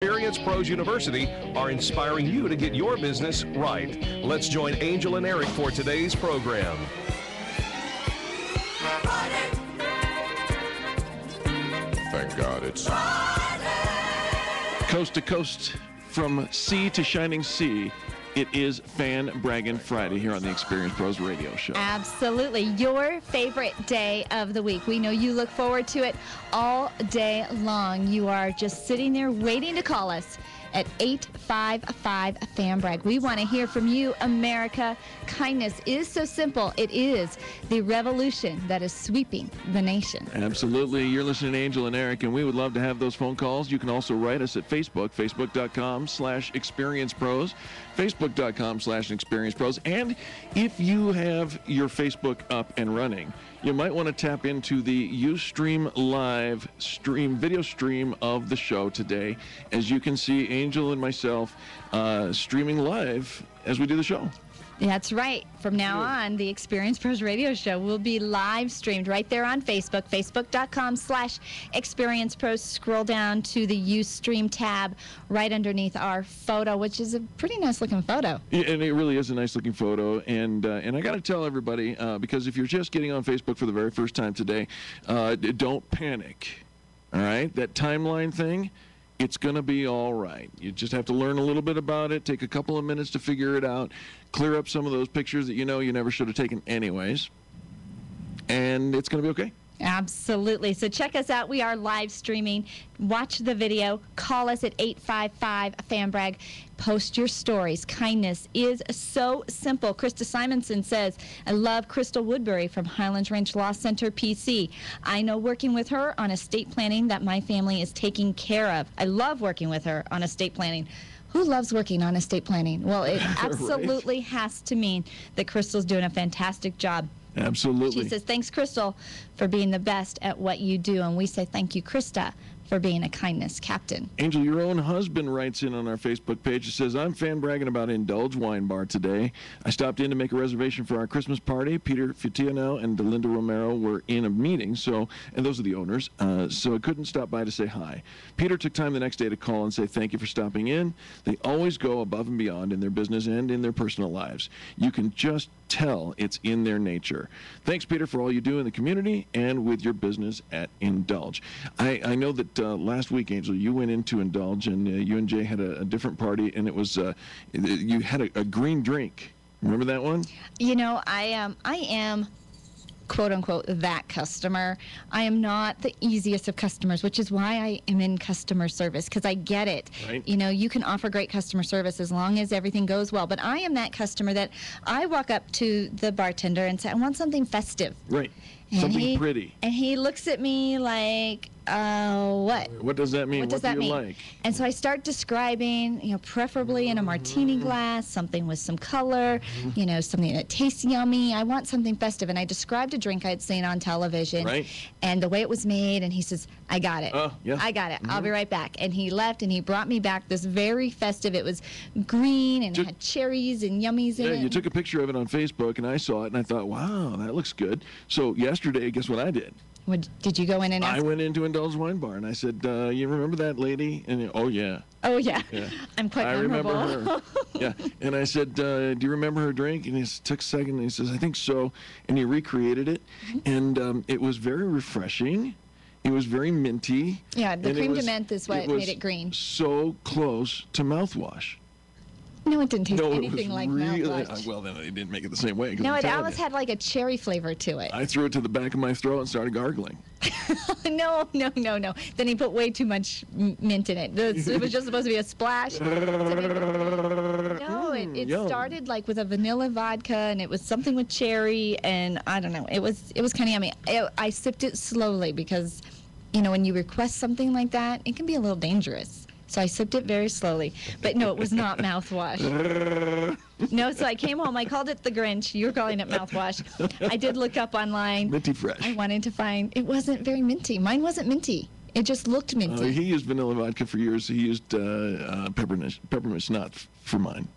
Experience Pros University are inspiring you to get your business right. Let's join Angel and Eric for today's program. Thank God it's Coast to coast, from sea to shining sea, it is Braggin Friday here on the Experience Pros Radio Show. Absolutely. Your favorite day of the week. We know you look forward to it all day long. You are just sitting there waiting to call us at 855-FAN-BRAG. We want to hear from you, America. Kindness is so simple. It is the revolution that is sweeping the nation. Absolutely. You're listening to Angel and Eric, and we would love to have those phone calls. You can also write us at Facebook, facebook.com/experiencepros, facebook.com/experiencepros. And if you have your Facebook up and running, you might want to tap into the Ustream live video stream of the show today. As you can see, Angel and myself streaming live as we do the show. That's right. From now on, the Experience Pros Radio Show will be live streamed right there on Facebook, facebook.com/experiencepros. Scroll down to the Ustream tab right underneath our photo, which is a pretty nice looking photo. Yeah, and it really is a nice looking photo. And I got to tell everybody, because if you're just getting on Facebook for the very first time today, don't panic. All right? That timeline thing, it's going to be all right. You just have to learn a little bit about it, take a couple of minutes to figure it out, clear up some of those pictures that you know you never should have taken anyways, and it's going to be okay. Absolutely. So check us out. We are live streaming. Watch the video. Call us at 855-FAN-BRAG. Post your stories. Kindness is so simple. Krista Simonson says, I love Crystal Woodbury from Highlands Ranch Law Center, PC. I know working with her on estate planning that my family is taking care of. I love working with her on estate planning. Who loves working on estate planning? Well, it absolutely has to mean that Crystal's doing a fantastic job. Absolutely. She says, thanks, Crystal, for being the best at what you do. And we say thank you, Krista, for being a kindness captain. Angel, your own husband writes in on our Facebook page. It says, I'm bragging about Indulge Wine Bar today. I stopped in to make a reservation for our Christmas party. Peter Futiano and Delinda Romero were in a meeting, and those are the owners, so I couldn't stop by to say hi. Peter took time the next day to call and say thank you for stopping in. They always go above and beyond in their business and in their personal lives. You can just tell it's in their nature. Thanks, Peter, for all you do in the community and with your business at Indulge. I know that last week, Angel, you went into Indulge, and you and Jay had a different party, and it was you had a green drink. Remember that one? You know, I am quote unquote that customer. I am not the easiest of customers, which is why I am in customer service, because I get it. Right. You know, you can offer great customer service as long as everything goes well. But I am that customer that I walk up to the bartender and say, I want something festive. Right. And something pretty. And he looks at me like, what? What does that mean? What does that mean? Like? And so I start describing, you know, preferably in a martini glass, something with some color, you know, something that tastes yummy. I want something festive. And I described a drink I'd seen on television, right, and the way it was made. And he says, I got it. Yeah. I got it. I'll be right back. And he left, and he brought me back this very festive. It was green, and it had cherries and yummies in it. Yeah, you took a picture of it on Facebook, and I saw it, and I thought, wow, that looks good. So yesterday, guess what I did? Did you go in and ask? I went into Indulge Wine Bar, and I said, you remember that lady? And oh, yeah. Oh, yeah. I'm quite memorable. I remember her. Yeah. And I said, do you remember her drink? And he took a second, and he says, I think so. And he recreated it, and it was very refreshing. It was very minty. Yeah, the creme de menthe is what made it green. So close to mouthwash. No, it didn't taste anything like mouthwash. Well, then it didn't make it the same way. No, it almost had like a cherry flavor to it. I threw it to the back of my throat and started gargling. No. Then he put way too much mint in it. It was just supposed to be a splash. No, it started like with a vanilla vodka, and it was something with cherry, and I don't know. It was kind of yummy. I sipped it slowly because, you know, when you request something like that, it can be a little dangerous. So I sipped it very slowly. But no, it was not mouthwash. No, so I came home. I called it the Grinch. You were calling it mouthwash. I did look up online. Minty fresh. I wanted to find, it wasn't very minty. Mine wasn't minty. It just looked minty. He used vanilla vodka for years. He used peppermint schnapps for mine.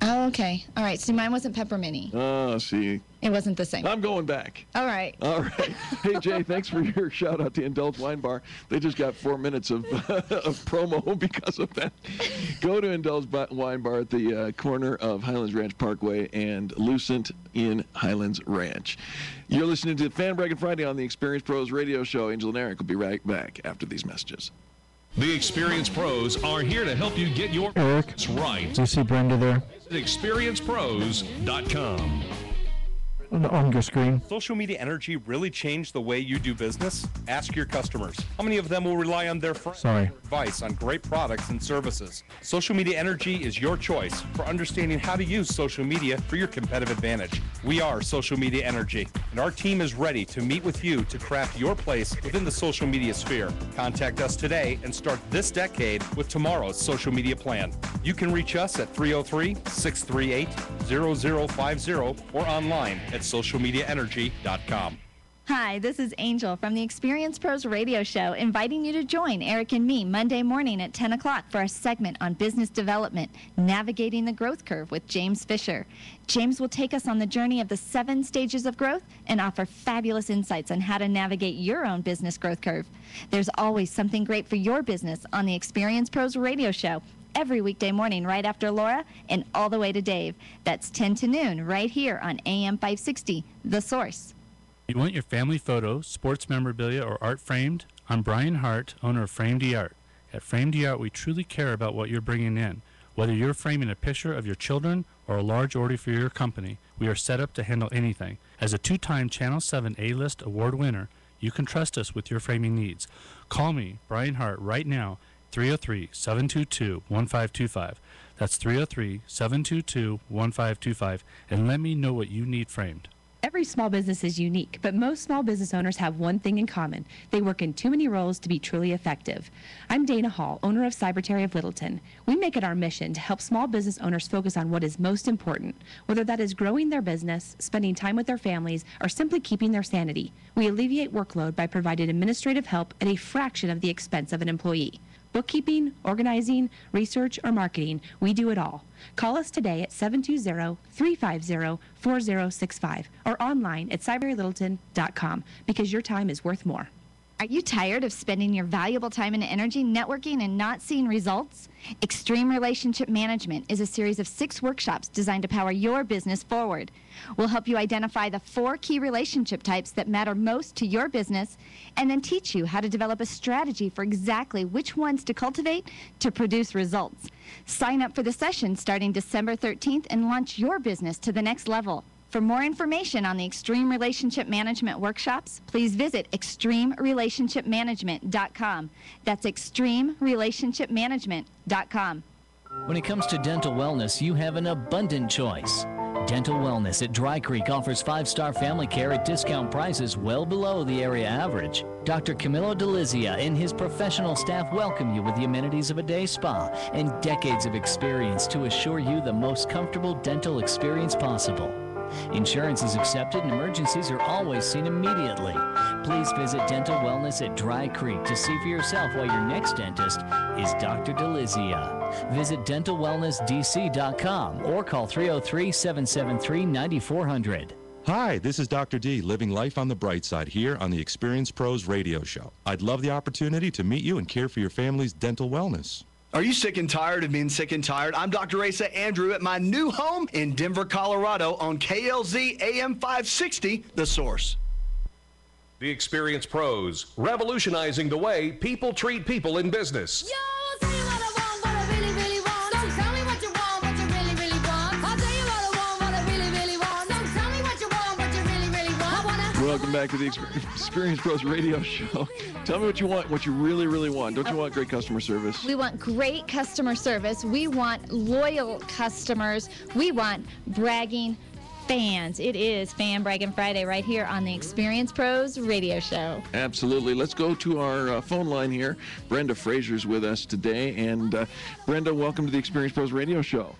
Oh, okay. All right. See, mine wasn't pepperminty. Oh, see. It wasn't the same. I'm going back. All right. All right. Hey, Jay, thanks for your shout out to Indulge Wine Bar. They just got 4 minutes of promo because of that. Go to Indulge Wine Bar at the corner of Highlands Ranch Parkway and Lucent in Highlands Ranch. You're listening to Fan Braggin Friday on the Experience Pros radio show. Angel and Eric will be right back after these messages. The Experience Pros are here to help you get your Eric, business right. do you see Brenda there? ExperiencePros.com. On your screen. Social media energy really changed the way you do business? Ask your customers. How many of them will rely on their friends for advice on great products and services? Social media energy is your choice for understanding how to use social media for your competitive advantage. We are Social Media Energy, and our team is ready to meet with you to craft your place within the social media sphere. Contact us today and start this decade with tomorrow's social media plan. You can reach us at 303-638-0050 or online at socialmediaenergy.com. Hi, this is Angel from the Experience Pros radio show, inviting you to join Eric and me Monday morning at 10 o'clock for a segment on business development, Navigating the Growth Curve with James Fisher. James will take us on the journey of the 7 stages of growth and offer fabulous insights on how to navigate your own business growth curve. There's always something great for your business on the Experience Pros radio show, every weekday morning right after Laura and all the way to Dave. That's 10 to noon right here on AM 560, The Source. You want your family photo, sports memorabilia, or art framed? I'm Brian Hart, owner of Frame D Art. At Frame D Art, we truly care about what you're bringing in. Whether you're framing a picture of your children or a large order for your company, we are set up to handle anything. As a 2-time Channel 7 A-List award winner, you can trust us with your framing needs. Call me, Brian Hart, right now, 303-722-1525. That's 303-722-1525, and let me know what you need framed. Every small business is unique, but most small business owners have one thing in common. They work in too many roles to be truly effective. I'm Dana Hall, owner of Cyberterry of Littleton. We make it our mission to help small business owners focus on what is most important, whether that is growing their business, spending time with their families, or simply keeping their sanity. We alleviate workload by providing administrative help at a fraction of the expense of an employee. Bookkeeping, organizing, research, or marketing, we do it all. Call us today at 720-350-4065 or online at cyberterrylittleton.com because your time is worth more. Are you tired of spending your valuable time and energy networking and not seeing results? Extreme Relationship Management is a series of 6 workshops designed to power your business forward. We'll help you identify the 4 key relationship types that matter most to your business and then teach you how to develop a strategy for exactly which ones to cultivate to produce results. Sign up for the session starting December 13th and launch your business to the next level. For more information on the Extreme Relationship Management workshops, please visit extremerelationshipmanagement.com. That's extremerelationshipmanagement.com. When it comes to dental wellness, you have an abundant choice. Dental Wellness at Dry Creek offers 5-star family care at discount prices well below the area average. Dr. Camilo Delizia and his professional staff welcome you with the amenities of a day spa and decades of experience to assure you the most comfortable dental experience possible. Insurance is accepted and emergencies are always seen immediately. Please visit Dental Wellness at Dry Creek to see for yourself why your next dentist is Dr. Delizia. Visit dentalwellnessdc.com or call 303-773-9400. Hi, this is Dr. D, living life on the bright side here on the Experience Pros radio show. I'd love the opportunity to meet you and care for your family's dental wellness. Are you sick and tired of being sick and tired? I'm Dr. Asa Andrew at my new home in Denver, Colorado on KLZ AM 560, The Source. The Experience Pros, revolutionizing the way people treat people in business. Yo, I'll tell you what I want, what I really, really want. Don't tell me what you want, what you really, really want. I'll tell you what I want, what I really, really want. Don't tell me what you want, what you really, really want. I wanna... Welcome back to the Experience Pros radio show. Tell me what you want, what you really, really want. Don't you want great customer service? We want great customer service. We want loyal customers. We want bragging fans. It is Fan Braggin Friday right here on the Experience Pros radio show. Absolutely. Let's go to our phone line here. Brenda Frazier's with us today. And Brenda, welcome to the Experience Pros radio show.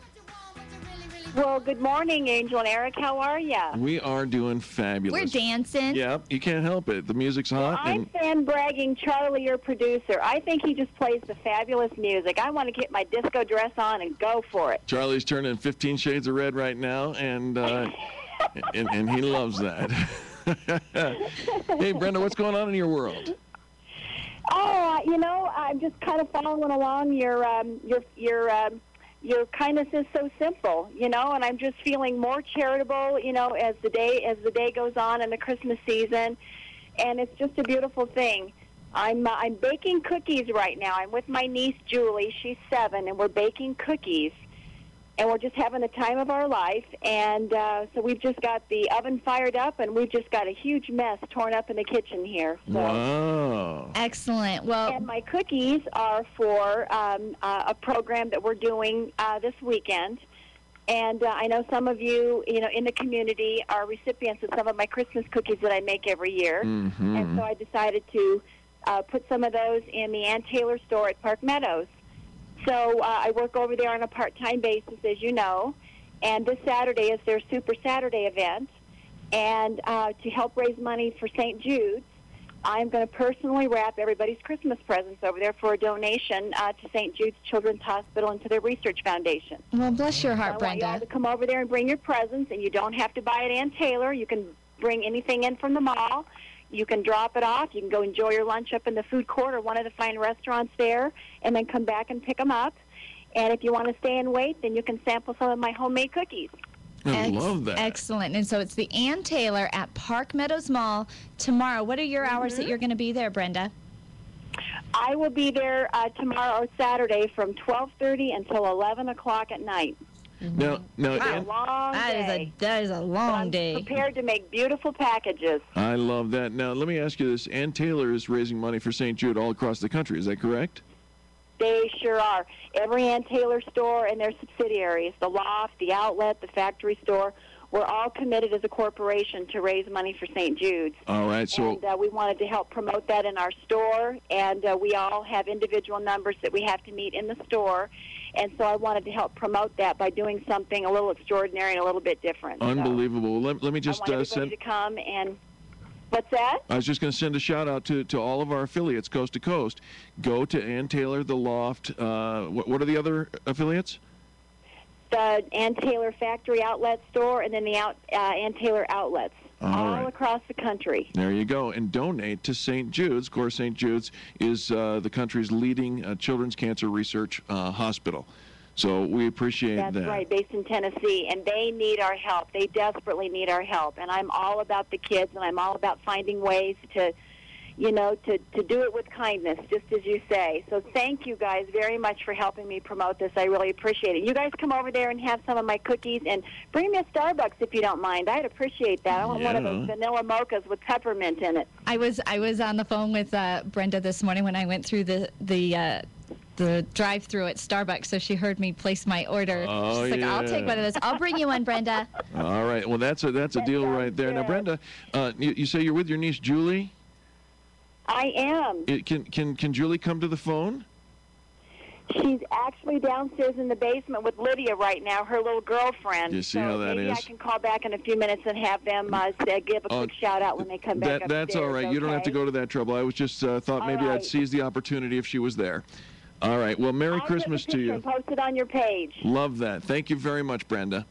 Well, good morning, Angel and Eric. How are you? We are doing fabulous. We're dancing. Yep, you can't help it. The music's hot. Well, I'm fan bragging Charlie, your producer. I think he just plays the fabulous music. I want to get my disco dress on and go for it. Charlie's turning 15 shades of red right now, and and he loves that. Hey, Brenda, what's going on in your world? Oh, I'm just kind of following along. Your kindness is so simple, and I'm just feeling more charitable, as the day goes on in the Christmas season, and it's just a beautiful thing. I'm baking cookies right now. I'm with my niece Julie. She's 7, and we're baking cookies. And we're just having the time of our life, and so we've just got the oven fired up, and we've just got a huge mess torn up in the kitchen here. So. Wow. Excellent. Well, and my cookies are for a program that we're doing this weekend, and I know some of you, in the community are recipients of some of my Christmas cookies that I make every year, and so I decided to put some of those in the Ann Taylor store at Park Meadows. So I work over there on a part-time basis, as you know, and this Saturday is their Super Saturday event. And to help raise money for St. Jude's, I'm going to personally wrap everybody's Christmas presents over there for a donation to St. Jude's Children's Hospital and to their research foundation. Well, bless your heart, Brenda. I want you all to come over there and bring your presents, and you don't have to buy at Ann Taylor. You can bring anything in from the mall. You can drop it off. You can go enjoy your lunch up in the food court or one of the fine restaurants there, and then come back and pick them up. And if you want to stay and wait, then you can sample some of my homemade cookies. I love that. Excellent. And so it's the Ann Taylor at Park Meadows Mall tomorrow. What are your hours that you're going to be there, Brenda? I will be there tomorrow or Saturday from 12:30 until 11 o'clock at night. Now, that is a long day. Prepared to make beautiful packages. I love that. Now, let me ask you this. Ann Taylor is raising money for St. Jude all across the country. Is that correct? They sure are. Every Ann Taylor store and their subsidiaries, the Loft, the Outlet, the Factory Store, we're all committed as a corporation to raise money for St. Jude's. All right. So and we wanted to help promote that in our store, and we all have individual numbers that we have to meet in the store. And so I wanted to help promote that by doing something a little extraordinary and a little bit different. Unbelievable. So let me just I want everybody to come and... What's that? I was just going to send a shout-out to all of our affiliates, coast to coast. Go to Ann Taylor, The Loft. What are the other affiliates? The Ann Taylor Factory Outlet Store and then the Ann Taylor Outlets. All across the country. There you go. And donate to St. Jude's. Of course, St. Jude's is the country's leading children's cancer research hospital. So we appreciate that. That's right, based in Tennessee. And they need our help. They desperately need our help. And I'm all about the kids, and I'm all about finding ways to, to do it with kindness, just as you say. So thank you guys very much for helping me promote this. I really appreciate it. You guys come over there and have some of my cookies, and bring me a Starbucks if you don't mind. I'd appreciate that. I want one of those vanilla mochas with peppermint in it. I was on the phone with Brenda this morning when I went through the drive-through at Starbucks, so she heard me place my order. Oh, She's like, I'll take one of those. I'll bring you one, Brenda. All right. Well, that's a deal right there. Now, Brenda, you say you're with your niece Julie? I am. Can Julie come to the phone? She's actually downstairs in the basement with Lydia right now, her little girlfriend. You see how that maybe is? I can call back in a few minutes and have them give a quick shout-out when they come back upstairs. That's all right. Okay? You don't have to go to that trouble. I was just thought maybe I'd seize the opportunity if she was there. All right. Well, Merry Christmas to you. And post it on your page. Love that. Thank you very much, Brenda.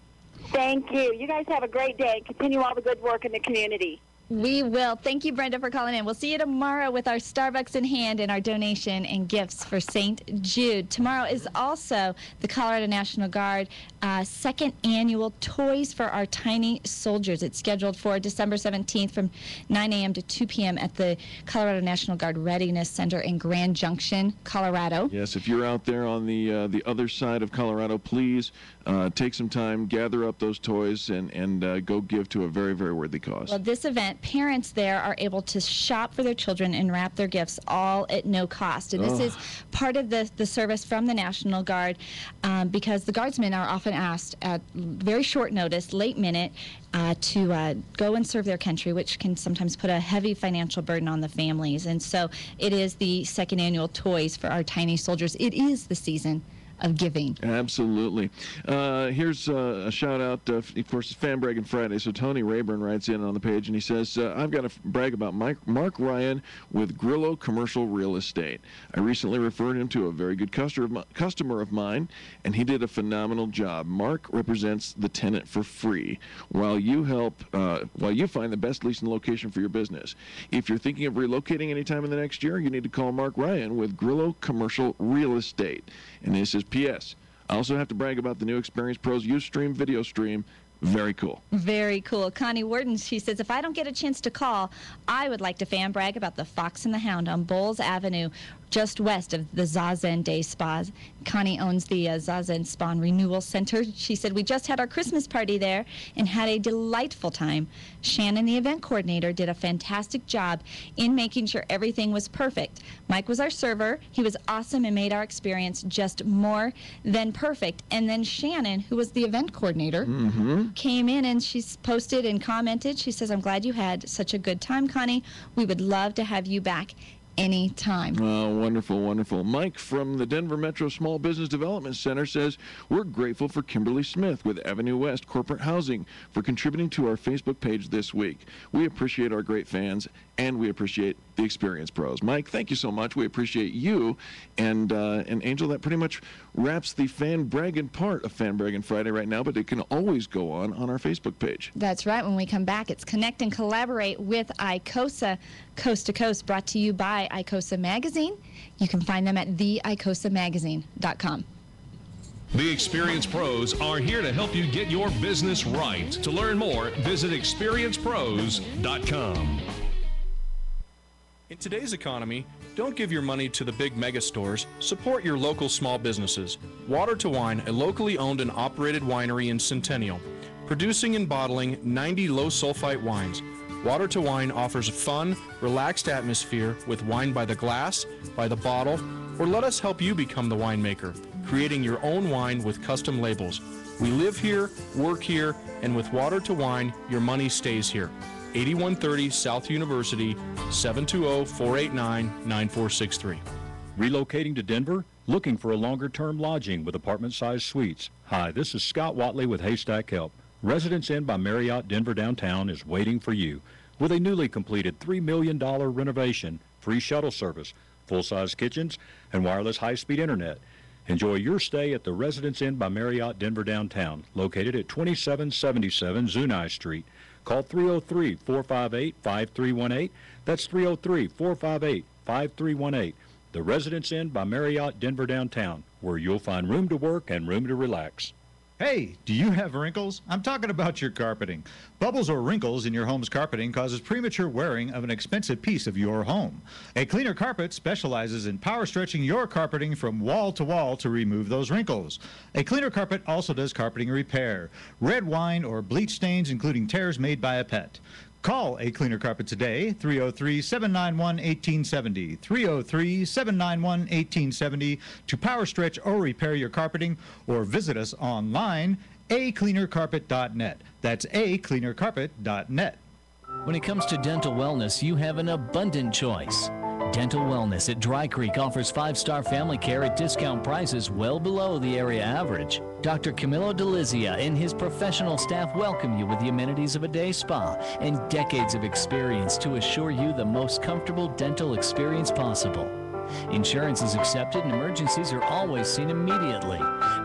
Thank you. You guys have a great day. Continue all the good work in the community. We will. Thank you, Brenda, for calling in. We'll see you tomorrow with our Starbucks in hand and our donation and gifts for St. Jude. Tomorrow is also the Colorado National Guard second annual Toys for Our Tiny Soldiers. It's scheduled for December 17th from 9 a.m. to 2 p.m. at the Colorado National Guard Readiness Center in Grand Junction, Colorado. Yes, if you're out there on the other side of Colorado, please take some time, gather up those toys, and go give to a very, very worthy cause. Well, this event, parents there are able to shop for their children and wrap their gifts all at no cost. And this is part of the service from the National Guard because the Guardsmen are often asked at very short notice, late minute, to go and serve their country, which can sometimes put a heavy financial burden on the families. And so it is the second annual Toys for Our Tiny Soldiers. It is the season of giving. Absolutely. Here's a shout out, of course, it's Fan Braggin Friday. So Tony Rayburn writes in on the page and he says, I've got to brag about Mark Ryan with Grillo Commercial Real Estate. I recently referred him to a very good customer of mine, and he did a phenomenal job. Mark represents the tenant for free while you find the best leasing location for your business. If you're thinking of relocating anytime in the next year, you need to call Mark Ryan with Grillo Commercial Real Estate. And this is P.S. I also have to brag about the new Experience Pros Ustream video stream. Very cool. Very cool. Connie Worden, she says, if I don't get a chance to call, I would like to fan brag about the Fox and the Hound on Bowles Avenue, just west of the Zazen Day Spas. Connie owns the Zazen Spa and Renewal Center. She said, we just had our Christmas party there and had a delightful time. Shannon, the event coordinator, did a fantastic job in making sure everything was perfect. Mike was our server. He was awesome and made our experience just more than perfect. And then Shannon, who was the event coordinator, came in and she's posted and commented. She says, I'm glad you had such a good time, Connie. We would love to have you back anytime. Oh, wonderful, wonderful. Mike from the Denver Metro Small Business Development Center says, we're grateful for Kimberly Smith with Avenue West Corporate Housing for contributing to our Facebook page this week. We appreciate our great fans, and we appreciate the Experience Pros. Mike, thank you so much. We appreciate you. And Angel, that pretty much wraps the Fan Braggin part of Fan Braggin Friday right now, but it can always go on our Facebook page. That's right. When we come back, it's Connect and Collaborate with ICOSA, Coast to Coast, brought to you by ICOSA Magazine. You can find them at theicosamagazine.com. The Experience Pros are here to help you get your business right. To learn more, visit experiencepros.com. In today's economy, don't give your money to the big mega stores. Support your local small businesses. Water to Wine, a locally owned and operated winery in Centennial, producing and bottling 90 low-sulfite wines. Water to Wine offers a fun, relaxed atmosphere with wine by the glass, by the bottle, or let us help you become the winemaker, creating your own wine with custom labels. We live here, work here, and with Water to Wine, your money stays here. 8130 South University, 720-489-9463. Relocating to Denver? Looking for a longer-term lodging with apartment-sized suites? Hi, this is Scott Watley with Haystack Help. Residence Inn by Marriott Denver Downtown is waiting for you. With a newly completed $3 million renovation, free shuttle service, full-size kitchens, and wireless high-speed internet. Enjoy your stay at the Residence Inn by Marriott Denver Downtown, located at 2777 Zuni Street. Call 303-458-5318. That's 303-458-5318. The Residence Inn by Marriott Denver Downtown, where you'll find room to work and room to relax. Hey, do you have wrinkles? I'm talking about your carpeting. Bubbles or wrinkles in your home's carpeting causes premature wearing of an expensive piece of your home. A Cleaner Carpet specializes in power stretching your carpeting from wall to remove those wrinkles. A Cleaner Carpet also does carpeting repair, red wine or bleach stains, including tears made by a pet. Call A Cleaner Carpet today, 303-791-1870, 303-791-1870 to power stretch or repair your carpeting, or visit us online, acleanercarpet.net. That's acleanercarpet.net. When it comes to dental wellness, you have an abundant choice. Dental Wellness at Dry Creek offers 5-star family care at discount prices well below the area average. Dr. Camilo Delizia and his professional staff welcome you with the amenities of a day spa and decades of experience to assure you the most comfortable dental experience possible. Insurance is accepted and emergencies are always seen immediately.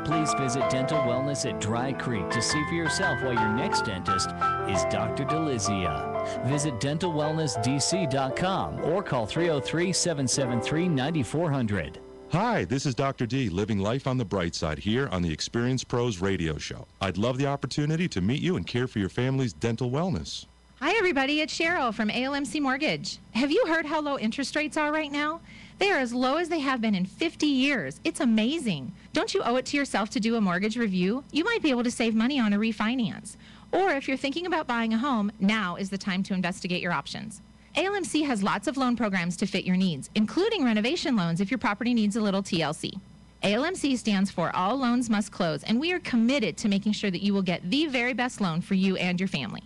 Please visit Dental Wellness at Dry Creek to see for yourself why your next dentist is Dr. Delizia. Visit dentalwellnessdc.com or call 303-773-9400. Hi, this is Dr. D, living life on the bright side here on the Experience Pros radio show. I'd love the opportunity to meet you and care for your family's dental wellness. Hi, everybody. It's Cheryl from ALMC Mortgage. Have you heard how low interest rates are right now? They are as low as they have been in 50 years. It's amazing. Don't you owe it to yourself to do a mortgage review? You might be able to save money on a refinance. Or if you're thinking about buying a home, now is the time to investigate your options. ALMC has lots of loan programs to fit your needs, including renovation loans if your property needs a little TLC. ALMC stands for All Loans Must Close, and we are committed to making sure that you will get the very best loan for you and your family.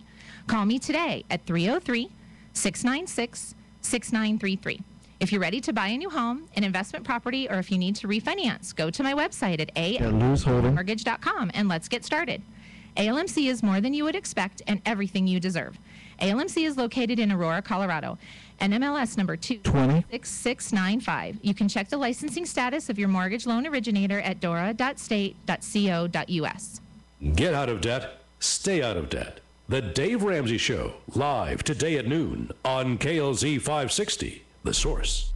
Call me today at 303-696-6933. If you're ready to buy a new home, an investment property, or if you need to refinance, go to my website at almcmortgage.com and let's get started. ALMC is more than you would expect and everything you deserve. ALMC is located in Aurora, Colorado, and MLS number 26695. You can check the licensing status of your mortgage loan originator at dora.state.co.us. Get out of debt, stay out of debt. The Dave Ramsey Show, live today at noon on KLZ 560, The Source.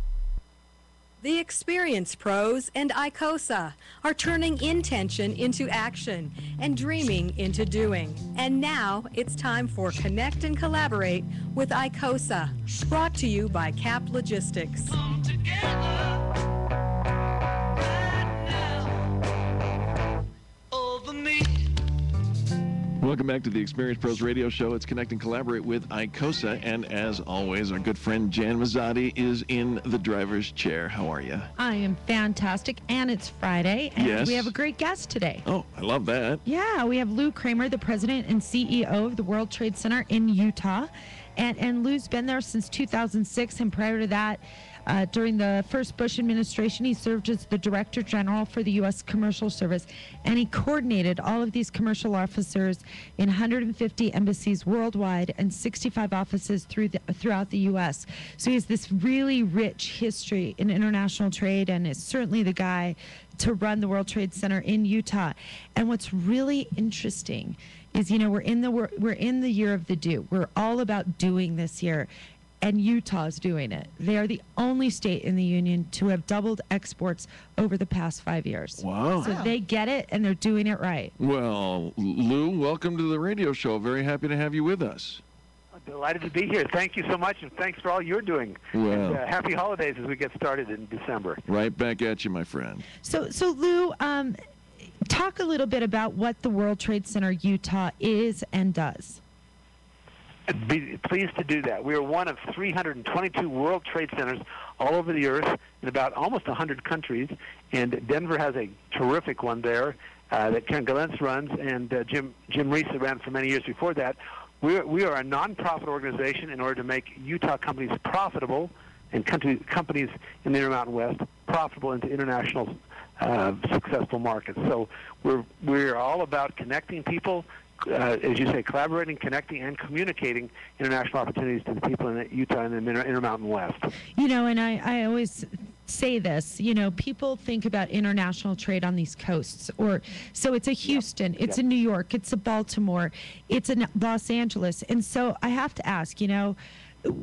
The Experience Pros and ICOSA are turning intention into action and dreaming into doing. And now it's time for Connect and Collaborate with ICOSA, brought to you by CAP Logistics. Welcome back to the Experience Pros Radio Show. It's Connect and Collaborate with ICOSA. And as always, our good friend Jan Mazzotti is in the driver's chair. How are you? I am fantastic, and it's Friday, and Yes. we have a great guest today. Oh, I love that. Yeah, we have Lou Kramer, the president and CEO of the World Trade Center in Utah. And Lou's been there since 2006, and prior to that, during the first Bush administration, he served as the Director General for the U.S. Commercial Service, and he coordinated all of these commercial officers in 150 embassies worldwide and 65 offices throughout the U.S. So he has this really rich history in international trade and is certainly the guy to run the World Trade Center in Utah. And what's really interesting is, we're in the year of the do. We're all about doing this year. And Utah's doing it. They are the only state in the union to have doubled exports over the past 5 years. Wow. So they get it, and they're doing it right. Well, Lou, welcome to the radio show. Very happy to have you with us. Delighted to be here. Thank you so much, and thanks for all you're doing. Well. And, happy holidays as we get started in December. Right back at you, my friend. So Lou, talk a little bit about what the World Trade Center Utah is and does. I'd be pleased to do that. We are one of 322 World Trade Centers all over the earth in about almost 100 countries, and Denver has a terrific one there that Ken Galentz runs, and Jim Reese ran for many years before that. We are a nonprofit organization in order to make Utah companies profitable and companies in the Intermountain West profitable into international successful markets. So we're all about connecting people, as you say, collaborating, connecting, and communicating international opportunities to the people in Utah and the Intermountain West. And I always say this, people think about international trade on these coasts, so it's a Houston, it's a New York, it's a Baltimore, it's a Los Angeles. And so I have to ask,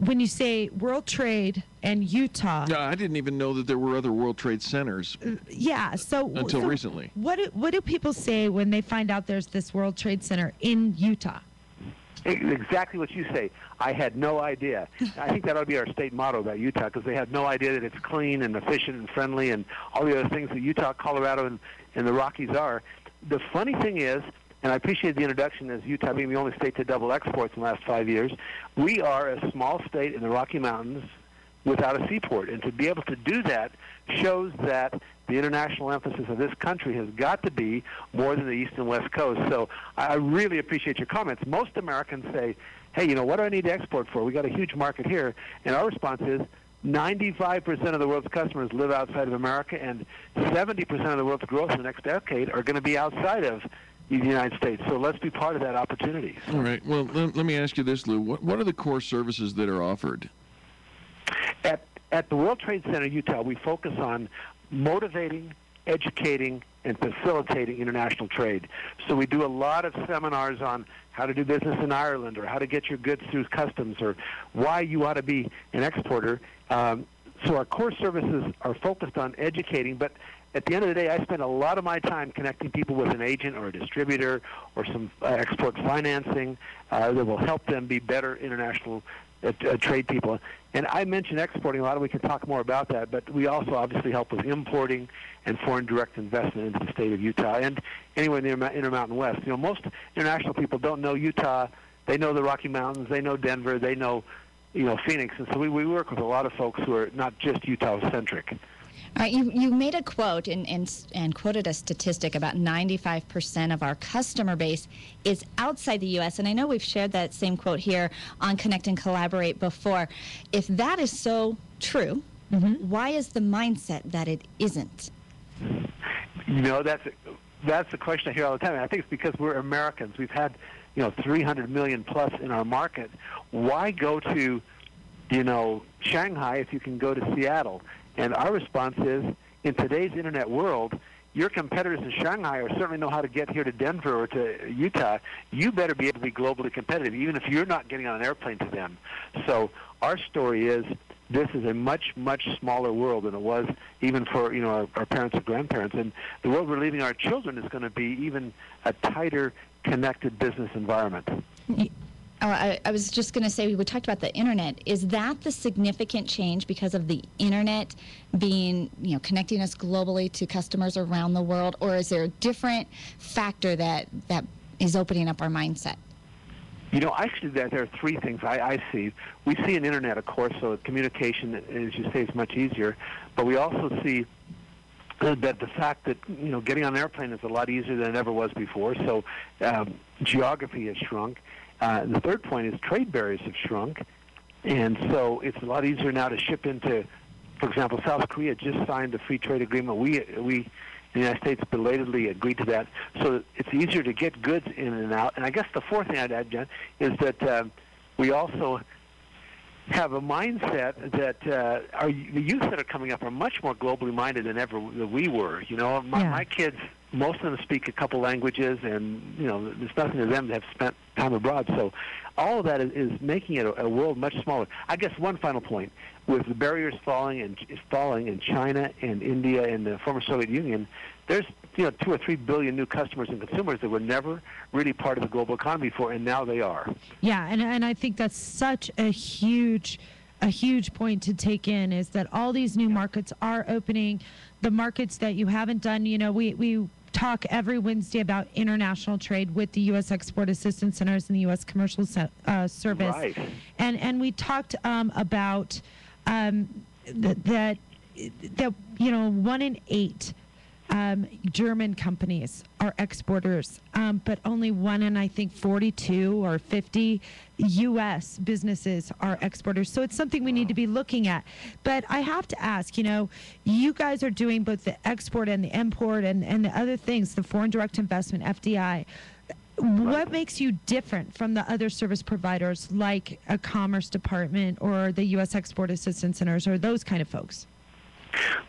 when you say World Trade and Utah. Yeah, I didn't even know that there were other World Trade Centers. Until recently. What do people say when they find out there's this World Trade Center in Utah? Exactly what you say. I had no idea. I think that ought to be our state motto about Utah, because they have no idea that it's clean and efficient and friendly and all the other things that Utah, Colorado, and the Rockies are. The funny thing is, and I appreciate the introduction as Utah being the only state to double exports in the last 5 years, we are a small state in the Rocky Mountains without a seaport. And to be able to do that shows that the international emphasis of this country has got to be more than the East and West Coast. So I really appreciate your comments. Most Americans say, hey, what do I need to export for? We got a huge market here. And our response is 95% of the world's customers live outside of America, and 70% of the world's growth in the next decade are going to be outside of the United States. So let's be part of that opportunity. All right. Well, let me ask you this, Lou. What are the core services that are offered? At the World Trade Center Utah, we focus on motivating, educating, and facilitating international trade. So we do a lot of seminars on how to do business in Ireland, or how to get your goods through customs, or why you ought to be an exporter. So our core services are focused on educating, but at the end of the day, I spend a lot of my time connecting people with an agent or a distributor or some export financing that will help them be better international trade people. And I mentioned exporting a lot, and we can talk more about that, but we also obviously help with importing and foreign direct investment into the state of Utah and anywhere in the Intermountain West. Most international people don't know Utah. They know the Rocky Mountains. They know Denver. They know, Phoenix. And so we work with a lot of folks who are not just Utah-centric. All right, you made a quote and quoted a statistic about 95% of our customer base is outside the U.S., and I know we've shared that same quote here on Connect and Collaborate before. If that is so true, Why is the mindset that it isn't? You know, that's the question I hear all the time. And I think it's because we're Americans. We've had, 300 million plus in our market. Why go to, Shanghai if you can go to Seattle? And our response is, in today's internet world, your competitors in Shanghai or certainly know how to get here to Denver or to Utah. You better be able to be globally competitive, even if you're not getting on an airplane to them. So our story is, this is a much, much smaller world than it was even for our parents or grandparents. And the world we're leaving our children is going to be even a tighter, connected business environment. I was just going to say, we talked about the internet. Is that the significant change because of the internet being, connecting us globally to customers around the world, or is there a different factor that is opening up our mindset? Actually, there are three things I see. We see an internet, of course, so communication, as you say, is much easier. But we also see that the fact that, getting on an airplane is a lot easier than it ever was before. So geography has shrunk. The third point is trade barriers have shrunk. And so it's a lot easier now to ship into, for example, South Korea just signed a free trade agreement. We in the United States belatedly agreed to that. So it's easier to get goods in and out. And I guess the fourth thing I'd add, Jen, is that we also have a mindset that the youth that are coming up are much more globally minded than ever we were. My kids, most of them speak a couple languages, and there's nothing to them to have spent time abroad. So all of that is making it a world much smaller. I guess one final point: with the barriers falling in China and India and the former Soviet Union, there's 2 or 3 billion new customers and consumers that were never really part of the global economy before, and now they are. Yeah, and I think that's such a huge point to take in, is that all these new markets are opening. The markets that you haven't done, we talk every Wednesday about international trade with the U.S. Export Assistance Centers and the U.S. Commercial Service. Right. And we talked about that 1 in 8 German companies are exporters, but only 1 in, I think, 42 or 50 U.S. businesses are exporters. So it's something we need to be looking at. But I have to ask, you guys are doing both the export and the import and the other things, the foreign direct investment, FDI. What makes you different from the other service providers like a Commerce Department or the U.S. Export Assistance Centers or those kind of folks?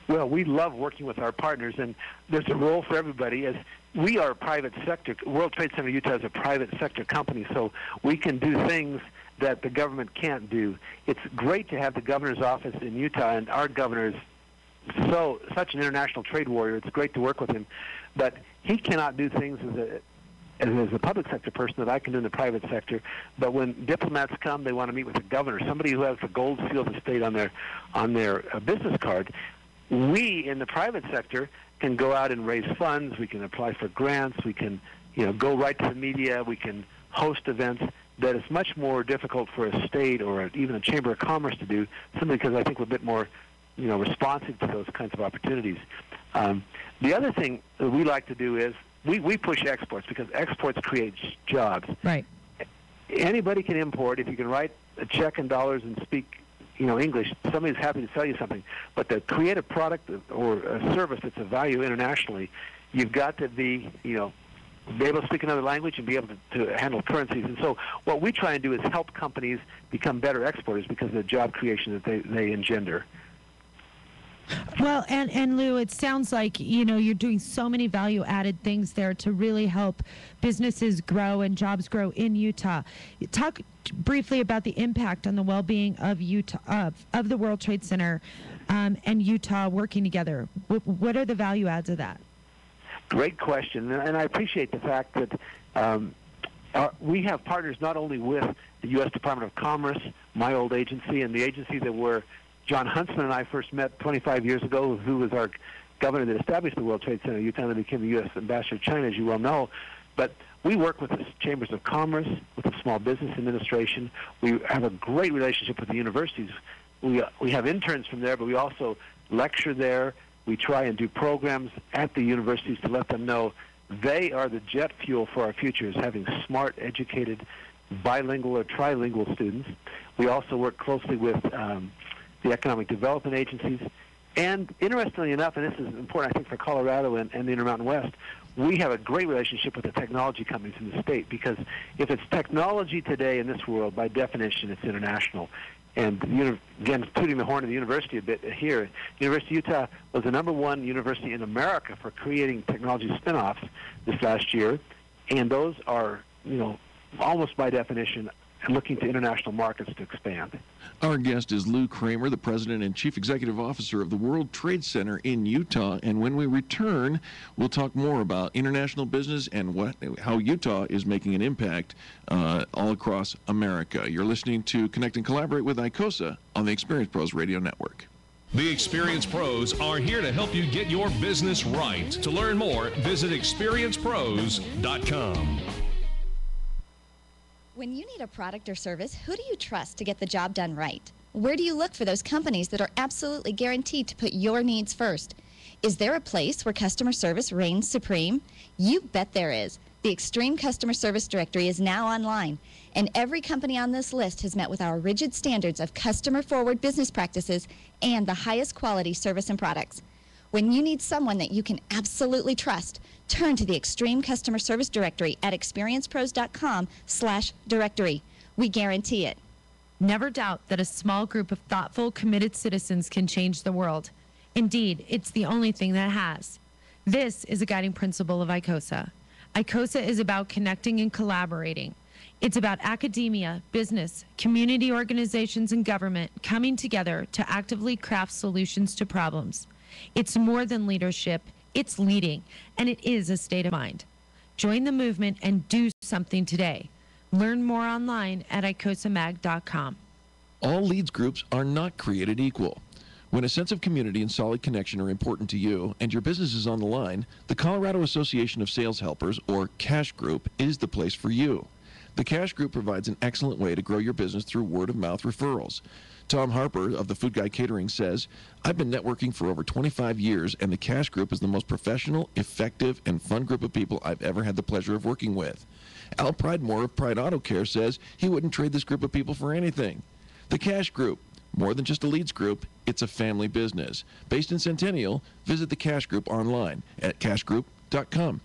Well, we love working with our partners, and there's a role for everybody. As we are a private sector, World Trade Center Utah is a private sector company, so we can do things that the government can't do. It's great to have the governor's office in Utah, and our governor is such an international trade warrior. It's great to work with him, but he cannot do things as a public sector person that I can do in the private sector. But when diplomats come, they want to meet with the governor, somebody who has the gold seal of the state on their business card. We in the private sector can go out and raise funds. We can apply for grants. We can go right to the media. We can host events that is much more difficult for a state or even a chamber of commerce to do, simply because I think we're a bit more responsive to those kinds of opportunities. The other thing that we like to do is we push exports, because exports create jobs. Right. Anybody can import if you can write a check in dollars and speak English. Somebody's happy to sell you something. But to create a product or a service that's of value internationally, you've got to be able to speak another language and be able to handle currencies. And so what we try and do is help companies become better exporters because of the job creation that they engender. Well, and Lou, it sounds like, you're doing so many value-added things there to really help businesses grow and jobs grow in Utah. Talk briefly about the impact on the well-being of Utah, of the World Trade Center and Utah working together. What are the value adds of that? Great question, and I appreciate the fact that we have partners not only with the U.S. Department of Commerce, my old agency, and the agency that John Huntsman and I first met 25 years ago, who was our governor that established the World Trade Center Utah and became the U.S. Ambassador to China, as you well know. But we work with the Chambers of Commerce, with the Small Business Administration. We have a great relationship with the universities. We have interns from there, but we also lecture there. We try and do programs at the universities to let them know they are the jet fuel for our future, is having smart, educated, bilingual or trilingual students. We also work closely with the economic development agencies. And interestingly enough, and this is important, I think, for Colorado and the Intermountain West, we have a great relationship with the technology companies in the state, because if it's technology today in this world, by definition, it's international. And again, tooting the horn of the university a bit here, University of Utah was the #1 university in America for creating technology spin-offs this last year, and those are, almost by definition, looking to international markets to expand. Our guest is Lou Kramer, the President and Chief Executive Officer of the World Trade Center in Utah. And when we return, we'll talk more about international business and how Utah is making an impact all across America. You're listening to Connect and Collaborate with ICOSA on the Experience Pros Radio Network. The Experience Pros are here to help you get your business right. To learn more, visit experiencepros.com. When you need a product or service, who do you trust to get the job done right? Where do you look for those companies that are absolutely guaranteed to put your needs first? Is there a place where customer service reigns supreme? You bet there is. The Extreme Customer Service Directory is now online, and every company on this list has met with our rigid standards of customer-forward business practices and the highest quality service and products. When you need someone that you can absolutely trust, turn to the Extreme Customer Service Directory at experiencepros.com/directory. We guarantee it. Never doubt that a small group of thoughtful, committed citizens can change the world. Indeed, it's the only thing that has. This is a guiding principle of ICOSA. ICOSA is about connecting and collaborating. It's about academia, business, community organizations, and government coming together to actively craft solutions to problems. It's more than leadership, it's leading, and it is a state of mind. Join the movement and do something today. Learn more online at icosamag.com. All leads groups are not created equal. When a sense of community and solid connection are important to you and your business is on the line, the Colorado Association of Sales Helpers, or CASH Group, is the place for you. The CASH Group provides an excellent way to grow your business through word-of-mouth referrals. Tom Harper of the Food Guy Catering says, "I've been networking for over 25 years, and the CASH Group is the most professional, effective, and fun group of people I've ever had the pleasure of working with." Al Pridemore of Pride Auto Care says he wouldn't trade this group of people for anything. The CASH Group, more than just a leads group, it's a family business. Based in Centennial, visit the CASH Group online at cashgroup.com.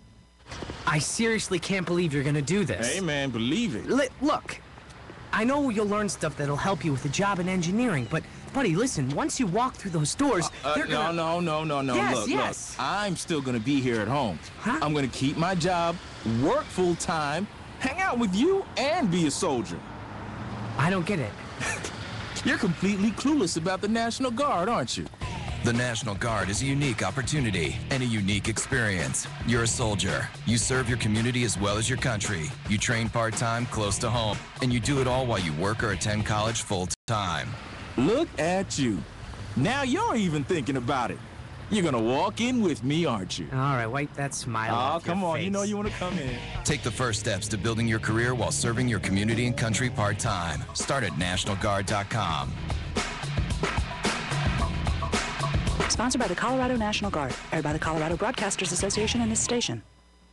I seriously can't believe you're going to do this. Hey, man, believe it. Look, I know you'll learn stuff that'll help you with a job in engineering, but, buddy, listen, once you walk through those doors, they're gonna... No. Yes, Look. I'm still going to be here at home. Huh? I'm going to keep my job, work full-time, hang out with you, and be a soldier. I don't get it. You're completely clueless about the National Guard, aren't you? The National Guard is a unique opportunity and a unique experience. You're a soldier. You serve your community as well as your country. You train part-time close to home, and you do it all while you work or attend college full-time. Look at you. Now you're even thinking about it. You're going to walk in with me, aren't you? All right, wipe that smile off your come on. face. You know you want to come in. Take the first steps to building your career while serving your community and country part-time. Start at nationalguard.com. Sponsored by the Colorado National Guard, aired by the Colorado Broadcasters Association and this station.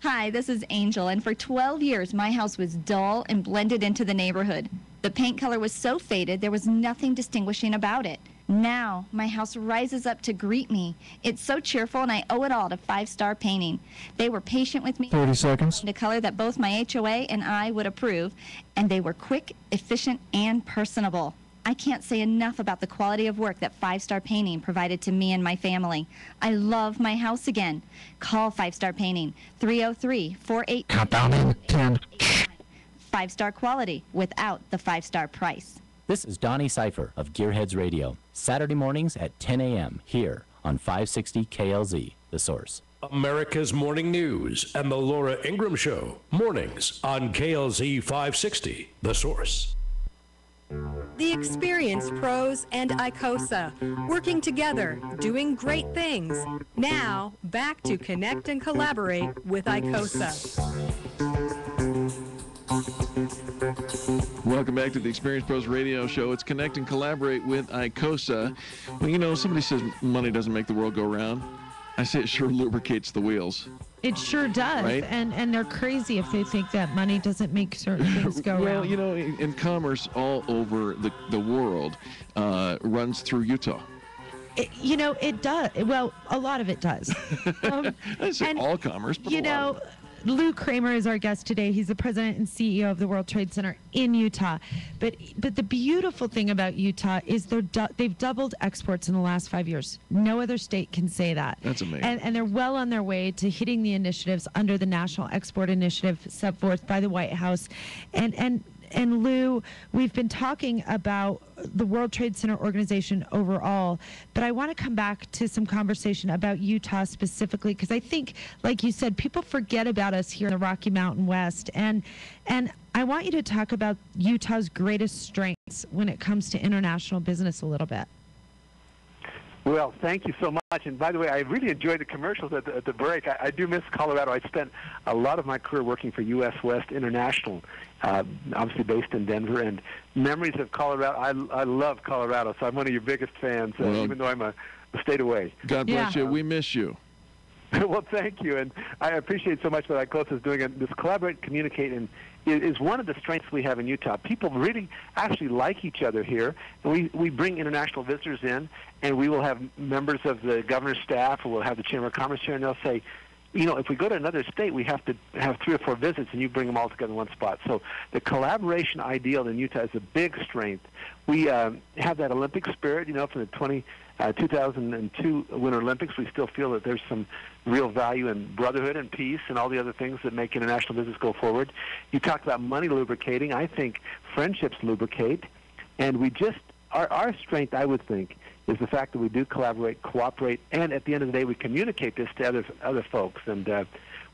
Hi, this is Angel, and for 12 years, my house was dull and blended into the neighborhood. The paint color was so faded, there was nothing distinguishing about it. Now, my house rises up to greet me. It's so cheerful, and I owe it all to 5-Star Painting. They were patient with me. 30 seconds. The color that both my HOA and I would approve, and they were quick, efficient, and personable. I can't say enough about the quality of work that 5-Star Painting provided to me and my family. I love my house again. Call 5-Star Painting, 303-48... Countdown in 10. 5-Star quality without the 5-star price. This is Donnie Cipher of Gearheads Radio, Saturday mornings at 10 a.m. here on 560 KLZ, The Source. America's Morning News and the Laura Ingraham Show, mornings on KLZ 560, The Source. The Experience Pros and ICOSA, working together, doing great things. Now, back to Connect and Collaborate with ICOSA. Welcome back to the Experience Pros Radio Show. It's Connect and Collaborate with ICOSA. Well, somebody says money doesn't make the world go round. I say it sure lubricates the wheels. It sure does, right? and they're crazy if they think that money doesn't make certain things go well, around. you know, in commerce all over the world runs through Utah. You know, it does. Well, a lot of it does. I didn't say all commerce, but You a lot of know, Lou Kramer is our guest today. He's the president and CEO of the World Trade Center in Utah. But the beautiful thing about Utah is they've doubled exports in the last 5 years. No other state can say that. That's amazing. And they're well on their way to hitting the initiatives under the National Export Initiative set forth by the White House. And Lou, we've been talking about the World Trade Center organization overall, but I want to come back to some conversation about Utah specifically, because I think, like you said, people forget about us here in the Rocky Mountain West. And I want you to talk about Utah's greatest strengths when it comes to international business a little bit. Well, thank you so much. And by the way, I really enjoyed the commercials at the break. I do miss Colorado. I spent a lot of my career working for U.S. West International, obviously based in Denver. And memories of Colorado, I love Colorado, so I'm one of your biggest fans, even though I'm a state away. God bless you. We miss you. Well, thank you, and I appreciate so much what ICOSA is doing. And this collaborate, communicate, and is one of the strengths we have in Utah. People really actually like each other here. And we bring international visitors in, and we will have members of the governor's staff, or we'll have the Chamber of Commerce here, and they'll say, you know, if we go to another state, we have to have 3 or 4 visits, and you bring them all together in one spot. So the collaboration ideal in Utah is a big strength. We have that Olympic spirit, you know, from the 2002 Winter Olympics. We still feel that there's some real value in brotherhood and peace and all the other things that make international business go forward. You talked about money lubricating. I think friendships lubricate. And we just, our strength, I would think, is the fact that we do collaborate, cooperate, and at the end of the day, we communicate this to other folks. And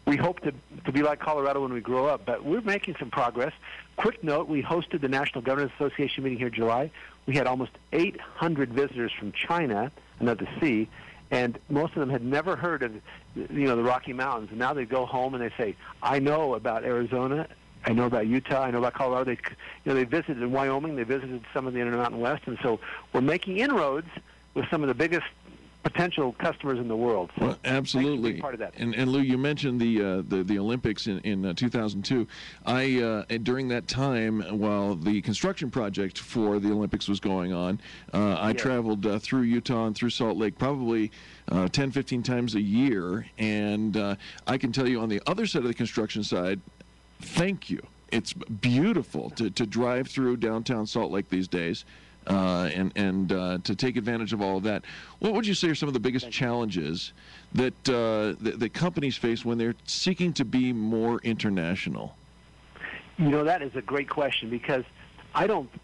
we hope to be like Colorado when we grow up, but we're making some progress. Quick note, we hosted the National Governors Association meeting here in July. We had almost 800 visitors from China, another sea, and most of them had never heard of, you know, the Rocky Mountains. And now they go home and they say, I know about Arizona, I know about Utah, I know about Colorado. They visited in Wyoming, they visited some of the Intermountain West, and so we're making inroads with some of the biggest potential customers in the world. So well, absolutely. Be part of that. And Lou, you mentioned the Olympics in 2002. During that time, while the construction project for the Olympics was going on, I traveled through Utah and through Salt Lake probably 10, 15 times a year. And I can tell you on the other side of the construction side, thank you. It's beautiful to drive through downtown Salt Lake these days. And to take advantage of all of that. What would you say are some of the biggest challenges that the companies face when they're seeking to be more international? You know, that is a great question, because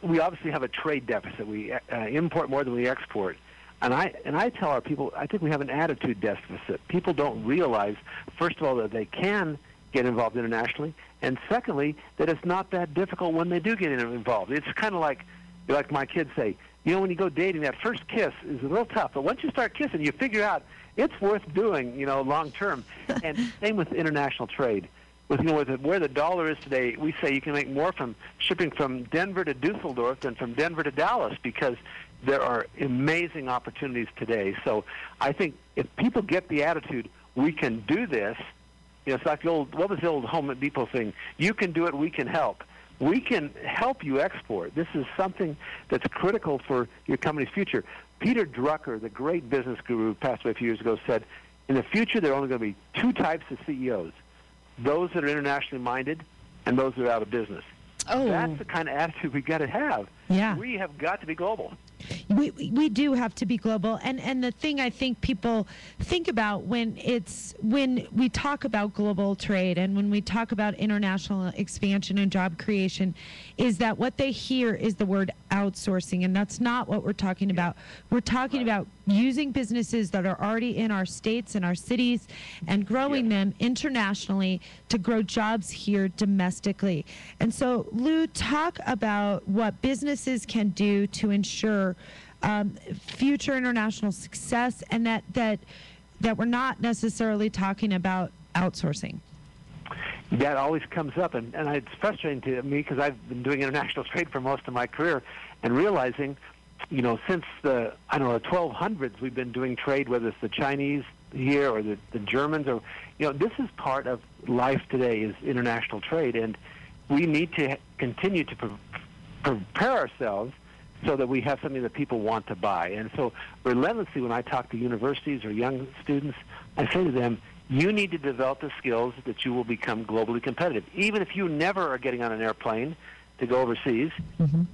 we obviously have a trade deficit. We import more than we export. And I tell our people, I think we have an attitude deficit. People don't realize, first of all, that they can get involved internationally, and secondly, that it's not that difficult when they do get involved. It's kind of like my kids say, you know, when you go dating, that first kiss is a little tough, but once you start kissing, you figure out it's worth doing, you know, long term. And same with international trade. With where the dollar is today, we say you can make more from shipping from Denver to Dusseldorf than from Denver to Dallas, because there are amazing opportunities today. So I think if people get the attitude, we can do this. You know, it's like what was the old Home Depot thing? You can do it, we can help. We can help you export. This is something that's critical for your company's future. Peter Drucker, the great business guru who passed away a few years ago, said, in the future there are only going to be 2 types of CEOs, those that are internationally minded and those that are out of business. Oh. That's the kind of attitude we've got to have. Yeah. We have got to be global. We do have to be global, and the thing I think people think about when we talk about global trade and when we talk about international expansion and job creation is that what they hear is the word outsourcing, and that's not what we're talking about. We're talking about using businesses that are already in our states and our cities and growing them internationally to grow jobs here domestically. And so, Lou, talk about what businesses can do to ensure future international success, and that we're not necessarily talking about outsourcing. That always comes up, and it's frustrating to me because I've been doing international trade for most of my career, and realizing, you know, since the 1200s, we've been doing trade, whether it's the Chinese, here, or the Germans, or this is part of life today, is international trade, and we need to continue to prepare ourselves so that we have something that people want to buy. And so relentlessly, when I talk to universities or young students, I say to them, you need to develop the skills that you will become globally competitive. Even if you never are getting on an airplane to go overseas,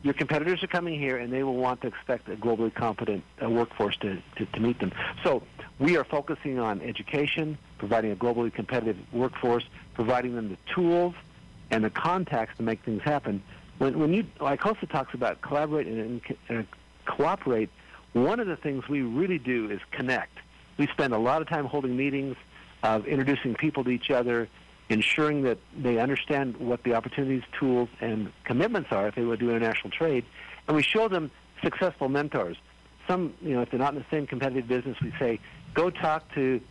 your competitors are coming here, and they will want to expect a globally competent workforce to meet them. So we are focusing on education, providing a globally competitive workforce, providing them the tools and the contacts to make things happen. When ICOSA talks about collaborate and cooperate, one of the things we really do is connect. We spend a lot of time holding meetings, of introducing people to each other, ensuring that they understand what the opportunities, tools, and commitments are if they would do international trade, and we show them successful mentors. Some, if they're not in the same competitive business, we say, go talk to,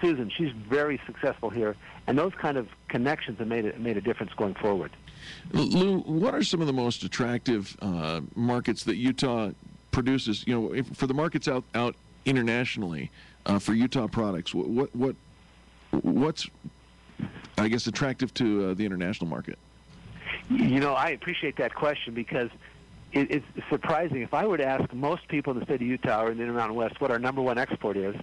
Susan. She's very successful here, and those kind of connections have made a difference going forward. Lou, what are some of the most attractive markets that Utah produces? For the markets out internationally for Utah products, what's I guess attractive to the international market? I appreciate that question because it's surprising. If I were to ask most people in the state of Utah or in the Intermountain West what our number one export is,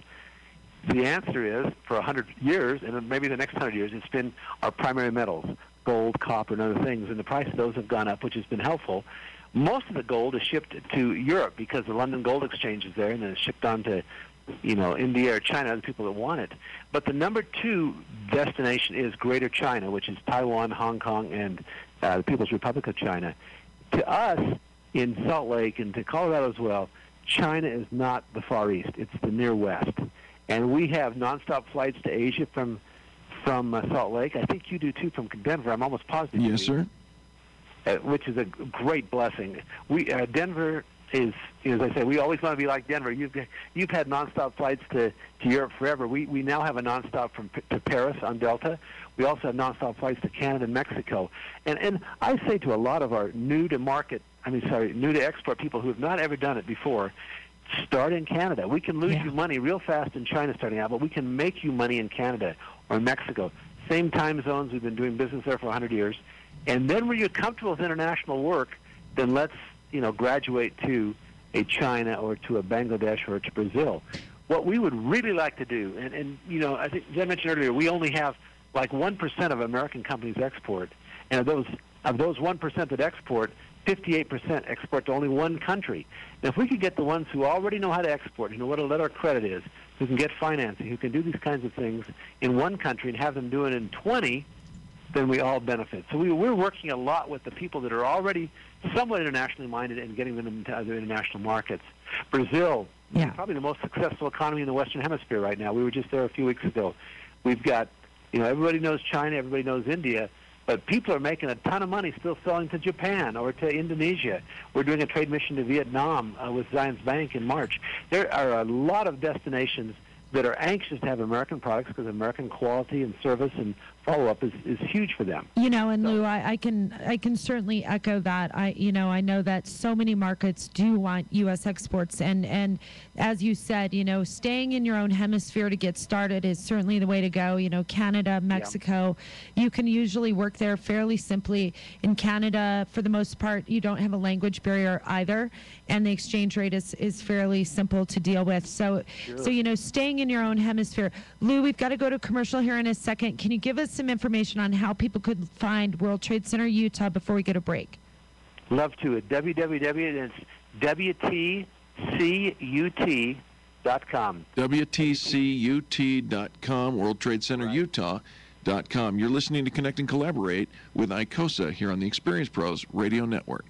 the answer is, for 100 years, and maybe the next 100 years, it's been our primary metals, gold, copper, and other things, and the price of those have gone up, which has been helpful. Most of the gold is shipped to Europe because the London Gold Exchange is there, and then it's shipped on to India or China, the people that want it. But the number two destination is Greater China, which is Taiwan, Hong Kong, and the People's Republic of China. To us, in Salt Lake, and to Colorado as well, China is not the Far East. It's the Near West. And we have nonstop flights to Asia from Salt Lake. I think you do, too, from Denver. I'm almost positive. Yes, sir. Which is a great blessing. Denver is, as I say, we always want to be like Denver. You've had nonstop flights to Europe forever. We now have a nonstop to Paris on Delta. We also have nonstop flights to Canada and Mexico. And I say to a lot of our new to export people who have not ever done it before, start in Canada. We can lose you money real fast in China starting out, but we can make you money in Canada or Mexico. Same time zones. We've been doing business there for 100 years. And then when you're comfortable with international work, then let's graduate to a China or to a Bangladesh or to Brazil. What we would really like to do, and I think, as I mentioned earlier, we only have like 1% of American companies export, and of those 1% that export, 58% export to only one country. And if we could get the ones who already know how to export, who know what a letter of credit is, who can get financing, who can do these kinds of things in one country and have them do it in 20, then we all benefit. So we're working a lot with the people that are already somewhat internationally minded and getting them into other international markets. Brazil, probably the most successful economy in the Western Hemisphere right now. We were just there a few weeks ago. We've got, everybody knows China, everybody knows India, but people are making a ton of money still selling to Japan or to Indonesia. We're doing a trade mission to Vietnam with Zions Bank in March. There are a lot of destinations that are anxious to have American products because American quality and service and follow-up is huge for them. And Lou, I can certainly echo that. I know that so many markets do want U.S. exports, and as you said, staying in your own hemisphere to get started is certainly the way to go. Canada, Mexico, you can usually work there fairly simply. In Canada, for the most part, you don't have a language barrier either, and the exchange rate is fairly simple to deal with. So staying in your own hemisphere. Lou, we've got to go to commercial here in a second. Can you give us some information on how people could find World Trade Center Utah before we go to break? Love to. At www. WTCUT.com. WTCUT.com, World Trade Center Utah.com. You're listening to Connect and Collaborate with ICOSA here on the Experience Pros Radio Network.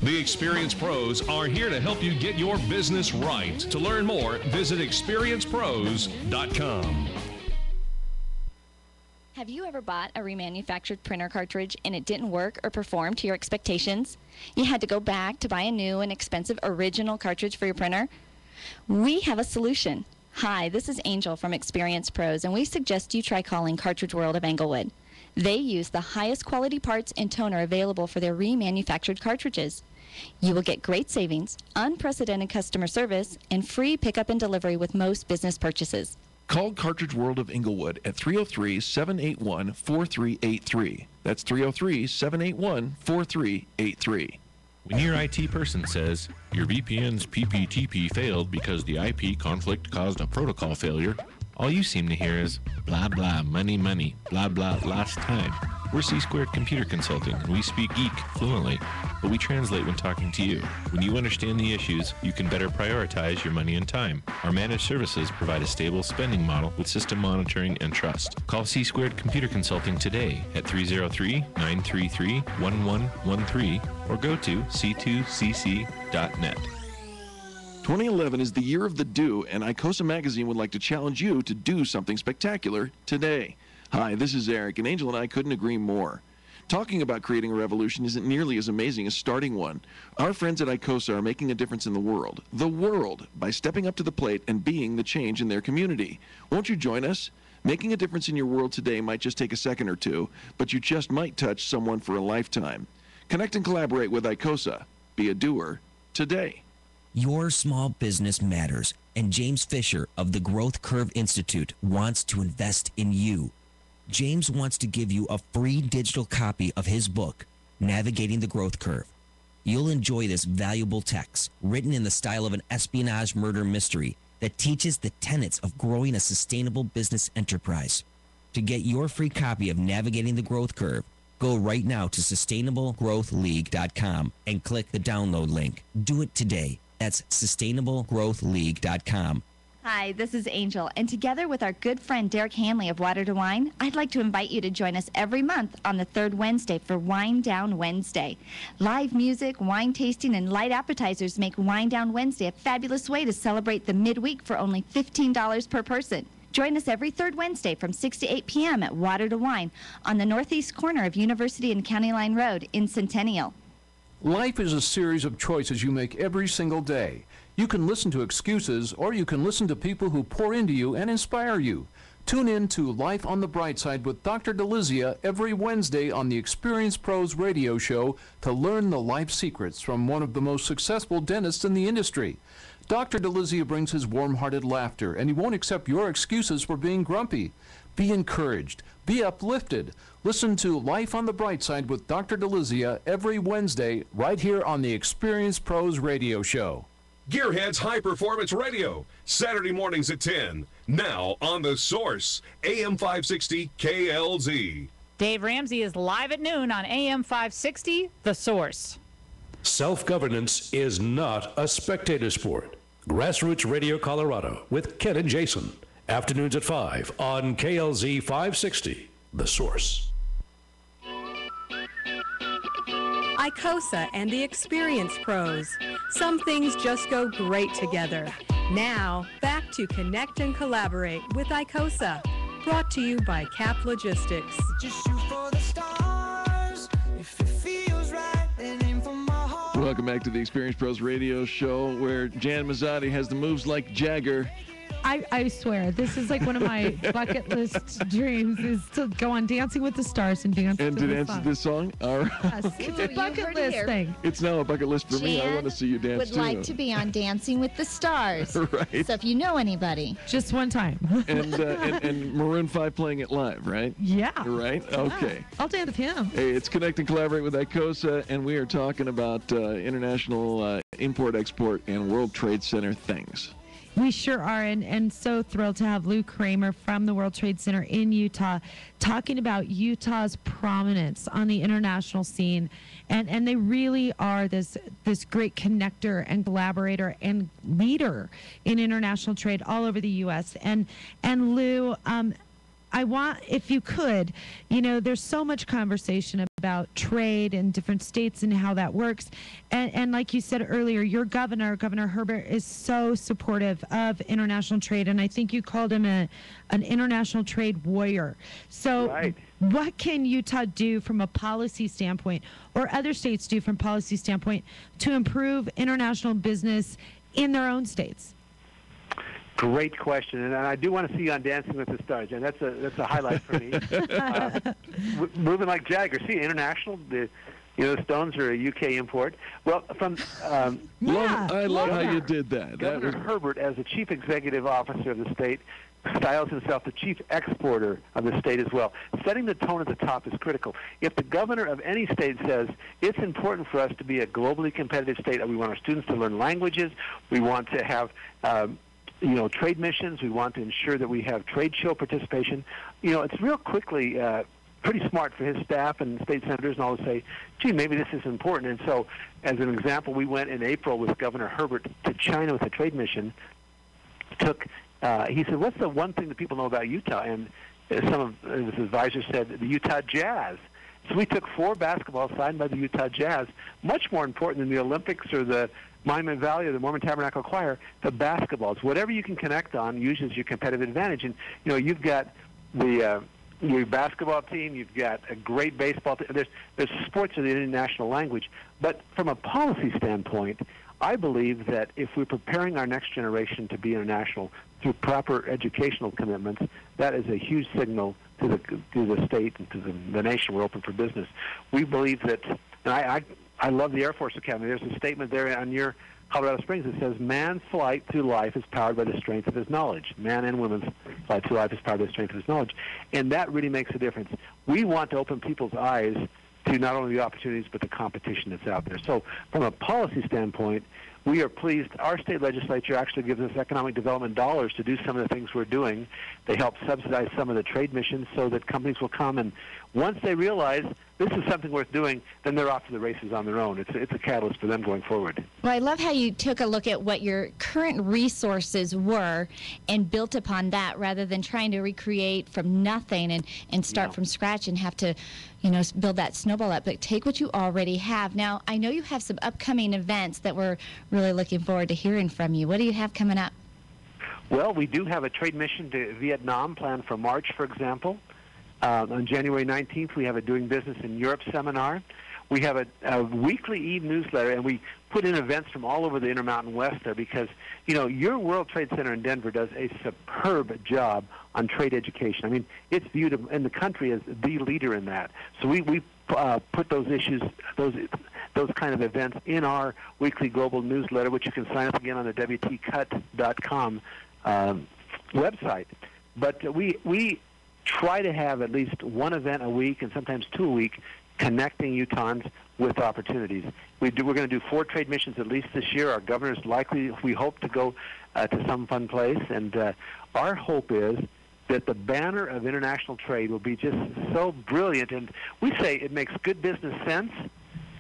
The Experience Pros are here to help you get your business right. To learn more, visit experiencepros.com. Have you ever bought a remanufactured printer cartridge and it didn't work or perform to your expectations? You had to go back to buy a new and expensive original cartridge for your printer? We have a solution. Hi, this is Angel from Experience Pros, and we suggest you try calling Cartridge World of Englewood. They use the highest quality parts and toner available for their remanufactured cartridges. You will get great savings, unprecedented customer service, and free pickup and delivery with most business purchases. Call Cartridge World of Inglewood at 303-781-4383. That's 303-781-4383. When your IT person says, your VPN's PPTP failed because the IP conflict caused a protocol failure, all you seem to hear is, blah, blah, money, money, blah, blah, last time. We're C-Squared Computer Consulting, and we speak geek fluently, but we translate when talking to you. When you understand the issues, you can better prioritize your money and time. Our managed services provide a stable spending model with system monitoring and trust. Call C-Squared Computer Consulting today at 303-933-1113 or go to c2cc.net. 2011 is the year of the do, and ICOSA Magazine would like to challenge you to do something spectacular today. Hi, this is Eric, and Angel and I couldn't agree more. Talking about creating a revolution isn't nearly as amazing as starting one. Our friends at ICOSA are making a difference in the world, by stepping up to the plate and being the change in their community. Won't you join us? Making a difference in your world today might just take a second or two, but you just might touch someone for a lifetime. Connect and collaborate with ICOSA. Be a doer today. Your small business matters, and James Fisher of the Growth Curve Institute wants to invest in you. James wants to give you a free digital copy of his book, Navigating the Growth Curve. You'll enjoy this valuable text, written in the style of an espionage murder mystery that teaches the tenets of growing a sustainable business enterprise. To get your free copy of Navigating the Growth Curve, go right now to sustainablegrowthleague.com and click the download link. Do it today. That's sustainablegrowthleague.com. Hi, this is Angel, and together with our good friend Derek Hanley of Water to Wine, I'd like to invite you to join us every month on the third Wednesday for Wine Down Wednesday. Live music, wine tasting, and light appetizers make Wine Down Wednesday a fabulous way to celebrate the midweek for only $15 per person. Join us every third Wednesday from 6 to 8 p.m. at Water to Wine on the northeast corner of University and County Line Road in Centennial. Life is a series of choices you make every single day. You can listen to excuses, or you can listen to people who pour into you and inspire you. Tune in to Life on the Bright Side with Dr. Delizia every Wednesday on the Experience Pros radio show to learn the life secrets from one of the most successful dentists in the industry. Dr. Delizia brings his warm-hearted laughter, and he won't accept your excuses for being grumpy. Be encouraged. Be uplifted. Listen to Life on the Bright Side with Dr. Delizia every Wednesday right here on the Experience Pros radio show. Gearhead's High Performance Radio, Saturday mornings at 10. Now on The Source, AM 560 KLZ. Dave Ramsey is live at noon on AM 560, The Source. Self-governance is not a spectator sport. Grassroots Radio Colorado with Ken and Jason. Afternoons at 5 on KLZ 560, The Source. ICOSA and the Experience Pros. Some things just go great together. Now, back to Connect and Collaborate with ICOSA. Brought to you by CAP Logistics. Just shoot for the stars. If it feels right, then aim for my heart. Welcome back to the Experience Pros radio show, where Jan Mazzotti has the moves like Jagger. I swear, this is like one of my bucket list dreams, is to go on Dancing with the Stars and dance to this song. All right. Yes, it's a bucket list thing. It's now a bucket list for me. I want to see you dance would too. like to be on Dancing with the Stars. Right. So if you know anybody. Just one time. and Maroon 5 playing it live, right? Yeah. Right? Okay. I'll dance with him. Hey, it's Connect and Collaborate with ICOSA, and we are talking about international import-export and World Trade Center things. We sure are, and so thrilled to have Lou Kramer from the World Trade Center in Utah talking about Utah's prominence on the international scene. And they really are this great connector and collaborator and leader in international trade all over the U.S. And Lou, I want, if you could, there's so much conversation about trade in different states and how that works. And like you said earlier, your Governor Herbert, is so supportive of international trade. And I think you called him an international trade warrior. So what can Utah do from a policy standpoint, or other states do from a policy standpoint, to improve international business in their own states? Great question, and I do want to see you on Dancing with the Stars, and that's a highlight for me. Moving like Jagger. See, international. The Stones are a UK import. Well, from I love how you did that. Governor Herbert, as the chief executive officer of the state, styles himself the chief exporter of the state as well. Setting the tone at the top is critical. If the governor of any state says it's important for us to be a globally competitive state, we want our students to learn languages, we want to have trade missions, we want to ensure that we have trade show participation, it's real quickly pretty smart for his staff and state senators and all to say, gee, maybe this is important. And so, as an example, we went in April with Governor Herbert to China with a trade mission. He said, what's the one thing that people know about Utah? And some of his advisors said, the Utah Jazz. So we took 4 basketballs signed by the Utah Jazz, much more important than the Olympics or the Monument Valley or the Mormon Tabernacle Choir, the basketballs. Whatever you can connect on uses your competitive advantage. And, you've got your basketball team, you've got a great baseball team. There's sports in the international language. But from a policy standpoint, I believe that if we're preparing our next generation to be international through proper educational commitments, that is a huge signal to the state and to the nation. We're open for business. We believe that, and I love the Air Force Academy. There's a statement there on your Colorado Springs that says, man's flight through life is powered by the strength of his knowledge. Man and women's flight through life is powered by the strength of his knowledge. And that really makes a difference. We want to open people's eyes to not only the opportunities but the competition that's out there. So from a policy standpoint, we are pleased. Our state legislature actually gives us economic development dollars to do some of the things we're doing. They help subsidize some of the trade missions so that companies will come, and once they realize this is something worth doing, then they're off to the races on their own. It's a catalyst for them going forward. Well, I love how you took a look at what your current resources were and built upon that rather than trying to recreate from nothing and start from scratch and have to, build that snowball up. But take what you already have. Now, I know you have some upcoming events that we're really looking forward to hearing from you. What do you have coming up? Well, we do have a trade mission to Vietnam planned for March, for example. On January 19th, we have a Doing Business in Europe seminar. We have a weekly e-newsletter, and we put in events from all over the Intermountain West there because, your World Trade Center in Denver does a superb job on trade education. I mean, it's viewed in the country as the leader in that. So we put those issues, those kind of events in our weekly global newsletter, which you can sign up again on the WTCut.com website. But we try to have at least one event a week and sometimes 2 a week connecting Utahns with opportunities. We're going to do 4 trade missions at least this year. Our governor's likely, we hope, to go to some fun place. And our hope is that the banner of international trade will be just so brilliant. And we say it makes good business sense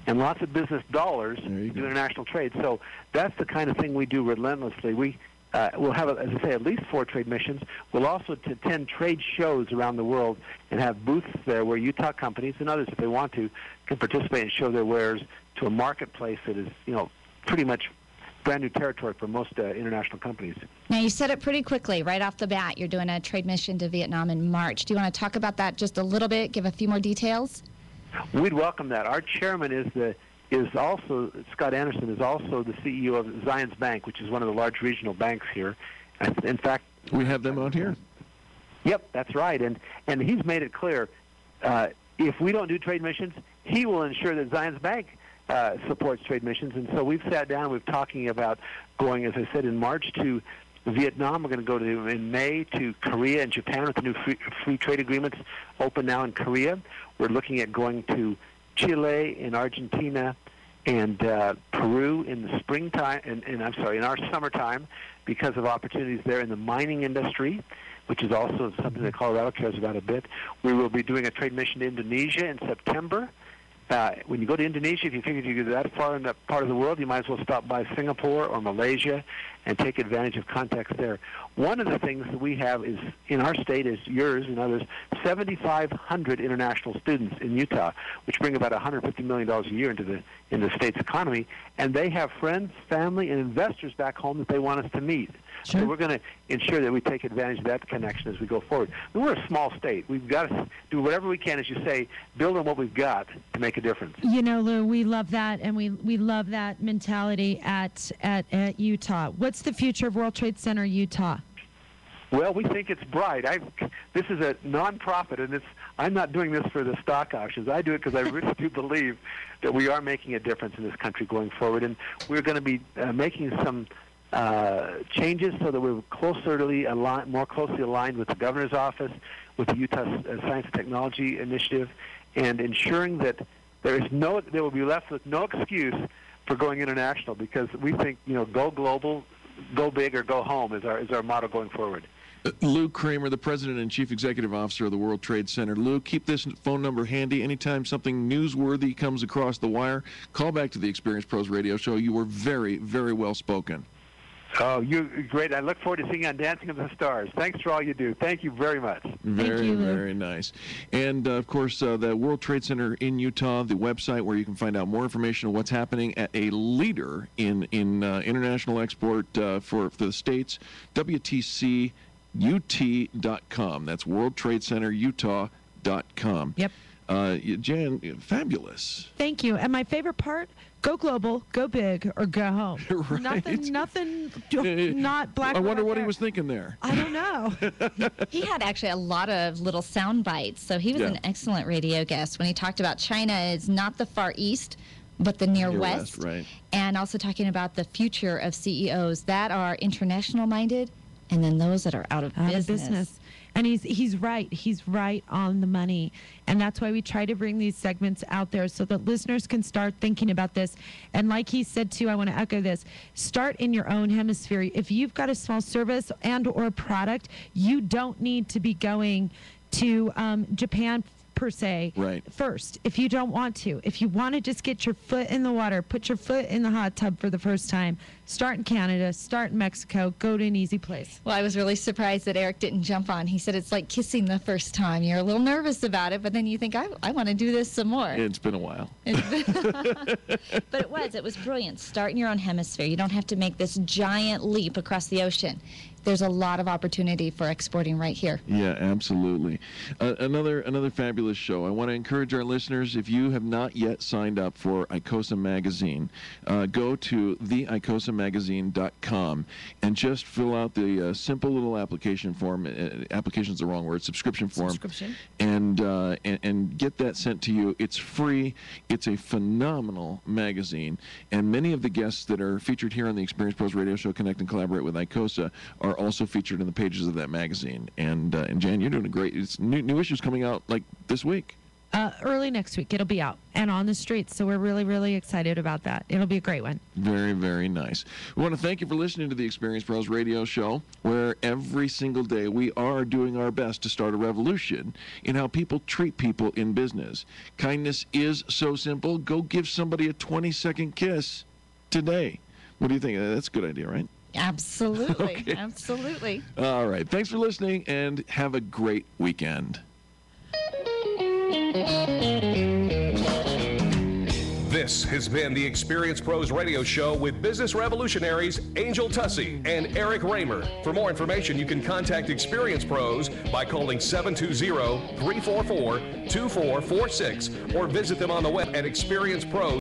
and lots of business dollars to do international trade. So that's the kind of thing we do relentlessly. We'll have, as I say, at least 4 trade missions. We'll also attend trade shows around the world and have booths there where Utah companies and others, if they want to, can participate and show their wares to a marketplace that is, pretty much brand new territory for most international companies. Now, you said it pretty quickly right off the bat. You're doing a trade mission to Vietnam in March. Do you want to talk about that just a little bit, give a few more details? We'd welcome that. Our chairman is also, Scott Anderson, is also the CEO of Zions Bank, which is one of the large regional banks here. In fact, we have them out here. Yep, that's right. And he's made it clear, if we don't do trade missions, he will ensure that Zions Bank supports trade missions. And so we've sat down, we're talking about going, as I said, in March to Vietnam. We're going to go in May to Korea and Japan with the new free trade agreements open now in Korea. We're looking at going to Chile and Argentina and Peru in the springtime, in our summertime, because of opportunities there in the mining industry, which is also something that Colorado cares about a bit. We will be doing a trade mission to Indonesia in September. When you go to Indonesia, if you figure you go that far in that part of the world, you might as well stop by Singapore or Malaysia and take advantage of contacts there. One of the things that we have is, in our state, is yours and others, 7,500 international students in Utah, which bring about $150 million a year into the state's economy, and they have friends, family, and investors back home that they want us to meet. Sure. So we're going to ensure that we take advantage of that connection as we go forward. We're a small state. We've got to do whatever we can, as you say, build on what we've got to make a difference. Lou, we love that, and we love that mentality at Utah. What's the future of World Trade Center Utah? Well, we think it's bright. This is a nonprofit, and I'm not doing this for the stock options. I do it because I really do believe that we are making a difference in this country going forward, and we're going to be making some changes so that we're more closely aligned with the governor's office, with the Utah Science and Technology Initiative, and ensuring that there will be left with no excuse for going international, because we think, go global, go big, or go home is our motto going forward. Lou Kramer, the President and Chief Executive Officer of the World Trade Center. Lou, keep this phone number handy. Anytime something newsworthy comes across the wire, call back to the Experience Pros Radio Show. You were very, very well spoken. Oh, you're great. I look forward to seeing you on Dancing with the Stars. Thanks for all you do. Thank you very much. Very, very nice. And, of course, the World Trade Center in Utah, the website where you can find out more information on what's happening at a leader in international export for the States, WTCUT.com. That's WorldTradeCenterUtah.com. Yep. Jan, fabulous. Thank you. And my favorite part, go global, go big, or go home. Right. Nothing, not black. I wonder what there. he was thinking there. I don't know. He had actually a lot of little sound bites, so he was an excellent radio guest when he talked about China is not the Far East, but the Near West. Right. And also talking about the future of CEOs that are international minded, and then those that are out of business. And he's right. He's right on the money. And that's why we try to bring these segments out there so that listeners can start thinking about this. And like he said, too, I want to echo this. Start in your own hemisphere. If you've got a small service and or product, you don't need to be going to Japan per se first if you don't want to. If you want to just get your foot in the water, put your foot in the hot tub for the first time, start in Canada, start in Mexico, go to an easy place. Well, I was really surprised that Eric didn't jump on. He said it's like kissing the first time. You're a little nervous about it, but then you think, I want to do this some more. It's been a while. But it was brilliant. Start in your own hemisphere. You don't have to make this giant leap across the ocean. There's a lot of opportunity for exporting right here. Yeah, absolutely. Another fabulous show. I want to encourage our listeners, if you have not yet signed up for ICOSA Magazine, go to theicosamagazine.com and just fill out the simple little application form. Application's the wrong word. Subscription form. And get that sent to you. It's free. It's a phenomenal magazine. And many of the guests that are featured here on the Experience Pros Radio Show Connect and Collaborate with ICOSA are also featured in the pages of that magazine. And Jan, you're doing a great. It's new issues coming out like this week. Early next week, it'll be out and on the streets. So we're really, really excited about that. It'll be a great one. Very, very nice. We want to thank you for listening to the Experience Pros Radio Show, where every single day we are doing our best to start a revolution in how people treat people in business. Kindness is so simple. Go give somebody a 20-second kiss today. What do you think? That's a good idea, right? Absolutely. Okay. Absolutely. All right. Thanks for listening, and have a great weekend. This has been the Experience Pros Radio Show with business revolutionaries Angel Tuccy and Eric Reamer. For more information, you can contact Experience Pros by calling 720-344-2446 or visit them on the web at experiencepros.com.